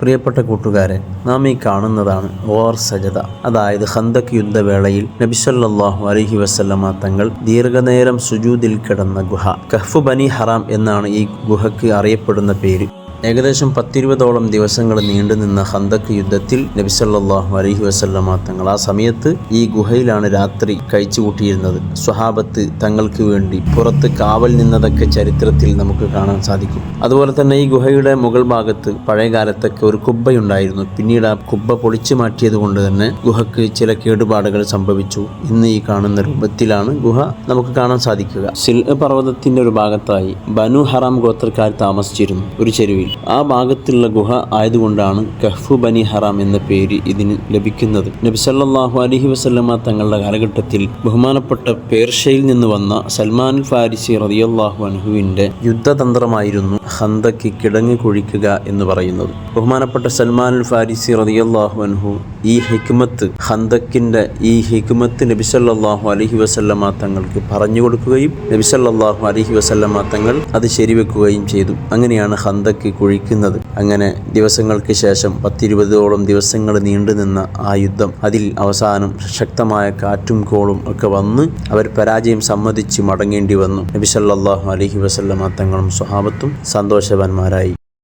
പ്രിയപ്പെട്ട കൂട്ടുകാരെ, നാം ഈ കാണുന്നതാണ് ഓർ സജദ, അതായത് ഖന്തക് യുദ്ധവേളയിൽ നബി സല്ലല്ലാഹു അലൈഹി വസല്ലമ തങ്ങൾ ദീർഘനേരം സുജൂദിൽ കിടന്ന ഗുഹ. കഹ്ഫ് ബനി ഹറാം എന്നാണ് ഈ ഗുഹയ്ക്ക് അറിയപ്പെടുന്ന പേര്. ഏകദേശം 10-20ഓളം ദിവസങ്ങൾ നീണ്ടുനിന്ന ഖന്തക് യുദ്ധത്തിൽ നബി സല്ലല്ലാഹു അലൈഹി വസല്ലമ തങ്ങൾ ആ സമയത്ത് ഈ ഗുഹയിലാണ് രാത്രി കഴിച്ചുകൂട്ടിയിരുന്നത്. സ്വഹാബത്ത് തങ്ങൾക്ക് വേണ്ടി പുറത്ത് കാവൽ നിന്നതൊക്കെ ചരിത്രത്തിൽ നമുക്ക് കാണാൻ സാധിക്കും. അതുപോലെ തന്നെ ഈ ഗുഹയുടെ മുകൾ ഭാഗത്ത് പഴയകാലത്തൊക്കെ ഒരു കുബ്ബയുണ്ടായിരുന്നു. പിന്നീട് ആ കുബ്ബ പൊളിച്ചു മാറ്റിയത് കൊണ്ട് തന്നെ ഗുഹയ്ക്ക് ചില കേടുപാടുകൾ സംഭവിച്ചു. ഇന്ന് ഈ കാണുന്ന രൂപത്തിലാണ് ഗുഹ നമുക്ക് കാണാൻ സാധിക്കുക. സിൽ പർവ്വതത്തിന്റെ ഒരു ഭാഗത്തായി ബനു ഹറാം ഗോത്രക്കാർ താമസിച്ചിരുന്നു. ഒരു ചെരുവിൽ ആ ഭാഗത്തുള്ള ഗുഹ ആയതുകൊണ്ടാണ് കഹ്ഫ് ബനി ഹറാം എന്ന പേര് ഇതിന് ലഭിക്കുന്നത്. നബി സല്ലല്ലാഹു അലൈഹി വസല്ലമ തങ്ങളുടെ കാലഘട്ടത്തിൽ ബഹുമാനപ്പെട്ട പേർഷ്യയിൽ നിന്ന് വന്ന സൽമാനുൽ ഫാരിസി റളിയല്ലാഹു അൻഹുവിന്റെ യുദ്ധതന്ത്രമായിരുന്നു ഖന്തക് കിടങ്ങ് കുഴിക്കുക എന്ന് പറയുന്നത്. ബഹുമാനപ്പെട്ട സൽമാനുൽ ഫാരിസി റളിയല്ലാഹു അൻഹു ഈ ഹിക്മത്ത്, ഖന്തക്കിന്റെ ഈ ഹിക്മത്ത് നബി സല്ലല്ലാഹു അലൈഹി വസല്ലമ തങ്ങൾക്ക് പറഞ്ഞു കൊടുക്കുകയും നബി സല്ലല്ലാഹു അലൈഹി വസല്ലമ തങ്ങൾ അത് ശരിവെക്കുകയും ചെയ്തു. അങ്ങനെയാണ് ഖന്തക് കുഴിക്കുന്നത്. അങ്ങനെ ദിവസങ്ങൾക്ക് ശേഷം 10-20ഓളം ദിവസങ്ങൾ നീണ്ടുനിന്ന ആ യുദ്ധം, അതിൽ അവസാനം ശക്തമായ കാറ്റും കോളും ഒക്കെ വന്ന് അവർ പരാജയം സമ്മതിച്ച് മടങ്ങേണ്ടി വന്നു. നബി സല്ലല്ലാഹു അലൈഹി വസല്ലമ തങ്ങളും സ്വഹാബത്തും സന്തോഷവാന്മാരായി.